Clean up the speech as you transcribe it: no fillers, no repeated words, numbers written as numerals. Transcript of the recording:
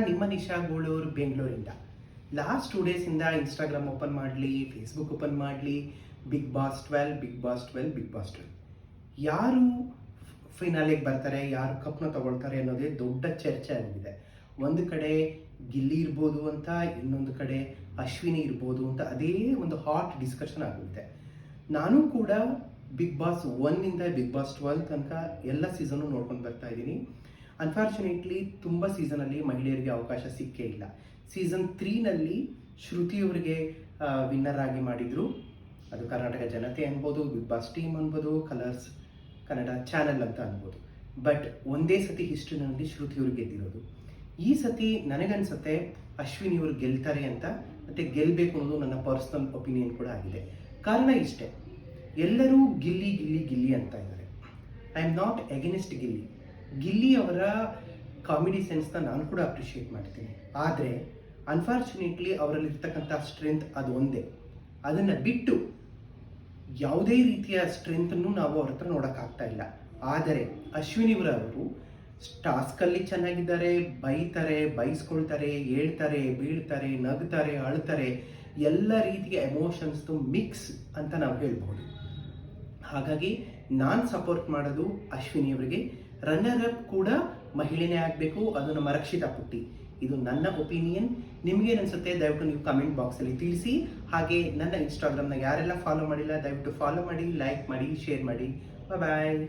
ನಿಮ್ಮ ನಿಶಾ ಗೋಳೂರು ಬೆಂಗಳೂರಿಂದ. ಲಾಸ್ಟ್ 2 ಡೇಸಿಂದ ಇನ್ಸ್ಟಾಗ್ರಾಮ್ ಓಪನ್ ಮಾಡಲಿ, ಫೇಸ್ಬುಕ್ ಓಪನ್ ಮಾಡಲಿ, Bigg Boss 12 Bigg Boss 12 Bigg Boss 12 ಯಾರು ಫೈನಲಿಗೆ ಬರ್ತಾರೆ, ಯಾರು ಕಪ್ನ ತಗೊಳ್ತಾರೆ ಅನ್ನೋದೇ ದೊಡ್ಡ ಚರ್ಚೆ ಆಗಿದೆ. ಒಂದು ಕಡೆ ಗಿಲ್ಲಿ ಇರ್ಬೋದು ಅಂತ, ಇನ್ನೊಂದು ಕಡೆ ಅಶ್ವಿನಿ ಇರ್ಬೋದು ಅಂತ, ಅದೇ ಒಂದು ಹಾಟ್ ಡಿಸ್ಕಷನ್ ಆಗುತ್ತೆ. ನಾನು ಕೂಡ ಬಿಗ್ ಬಾಸ್ 1 ಬಿಗ್ ಬಾಸ್ 12 ತನಕ ಎಲ್ಲ ಸೀಸನ್ನು ನೋಡ್ಕೊಂಡು ಬರ್ತಾ ಇದ್ದೀನಿ. ಅನ್ಫಾರ್ಚುನೇಟ್ಲಿ ತುಂಬ ಸೀಸನಲ್ಲಿ ಮಹಿಳೆಯರಿಗೆ ಅವಕಾಶ ಸಿಕ್ಕೇ ಇಲ್ಲ. ಸೀಸನ್ 3ನಲ್ಲಿ ಶ್ರುತಿಯವರಿಗೆ ವಿನ್ನರ್ ಆಗಿ ಮಾಡಿದರು. ಅದು ಕರ್ನಾಟಕ ಜನತೆ ಅನ್ಬೋದು, ಬಿಗ್ ಬಾಸ್ ಟೀಮ್ ಅನ್ಬೋದು, ಕಲರ್ಸ್ ಕನ್ನಡ ಚಾನೆಲ್ ಅಂತ ಅನ್ಬೋದು. ಬಟ್ ಒಂದೇ ಸತಿ ಹಿಸ್ಟ್ರಿನಲ್ಲಿ ಶ್ರುತಿಯವರು ಗೆದ್ದಿರೋದು. ಈ ಸತಿ ನನಗನ್ಸುತ್ತೆ ಅಶ್ವಿನಿಯವರು ಗೆಲ್ತಾರೆ ಅಂತ, ಮತ್ತು ಗೆಲ್ಲಬೇಕು ಅನ್ನೋದು ನನ್ನ ಪರ್ಸ್ನಲ್ ಒಪಿನಿಯನ್ ಕೂಡ ಆಗಿದೆ. ಕಾರಣ ಇಷ್ಟೇ, ಎಲ್ಲರೂ ಗಿಲ್ಲಿ ಗಿಲ್ಲಿ ಗಿಲ್ಲಿ ಅಂತ ಇದ್ದಾರೆ. I am not against Gilli. Gilli ಅವರ ಕಾಮಿಡಿ ಸೆನ್ಸ್ನ ನಾನು ಕೂಡ ಅಪ್ರಿಷಿಯೇಟ್ ಮಾಡ್ತೀನಿ. ಆದರೆ ಅನ್ಫಾರ್ಚುನೇಟ್ಲಿ ಅವರಲ್ಲಿರ್ತಕ್ಕಂಥ ಸ್ಟ್ರೆಂತ್ ಅದು ಒಂದೇ. ಅದನ್ನು ಬಿಟ್ಟು ಯಾವುದೇ ರೀತಿಯ ಸ್ಟ್ರೆಂತನ್ನು ನಾವು ಅವ್ರ ಹತ್ರ ನೋಡೋಕ್ಕಾಗ್ತಾ ಇಲ್ಲ. ಆದರೆ ಅಶ್ವಿನಿಯವರವರು ಟಾಸ್ಕಲ್ಲಿ ಚೆನ್ನಾಗಿದ್ದಾರೆ, ಬೈತಾರೆ, ಬೈಸ್ಕೊಳ್ತಾರೆ, ಹೇಳ್ತಾರೆ, ಬೀಳ್ತಾರೆ, ನಗ್ತಾರೆ, ಅಳ್ತಾರೆ, ಎಲ್ಲ ರೀತಿಯ ಎಮೋಷನ್ಸ್ದು ಮಿಕ್ಸ್ ಅಂತ ನಾವು ಹೇಳ್ಬೋದು. ಹಾಗಾಗಿ ನಾನು ಸಪೋರ್ಟ್ ಮಾಡೋದು ಅಶ್ವಿನಿಯವರಿಗೆ. ರನ್ನರ್ ಅಪ್ ಕೂಡ ಮಹಿಳೆನೇ ಆಗಬೇಕು, ಅದು ನಮ್ಮ ರಕ್ಷಿತಾ ಪುಟ್ಟಿ. ಇದು ನನ್ನ ಒಪಿನಿಯನ್. ನಿಮಗೇನು ಅನಿಸುತ್ತೆ ದಯವಿಟ್ಟು ನೀವು ಕಮೆಂಟ್ ಬಾಕ್ಸಲ್ಲಿ ತಿಳಿಸಿ. ಹಾಗೆ ನನ್ನ ಇನ್ಸ್ಟಾಗ್ರಾಮ್ನ ಯಾರೆಲ್ಲ ಫಾಲೋ ಮಾಡಿಲ್ಲ ದಯವಿಟ್ಟು ಫಾಲೋ ಮಾಡಿ, ಲೈಕ್ ಮಾಡಿ, ಶೇರ್ ಮಾಡಿ. ಬಾಯ್.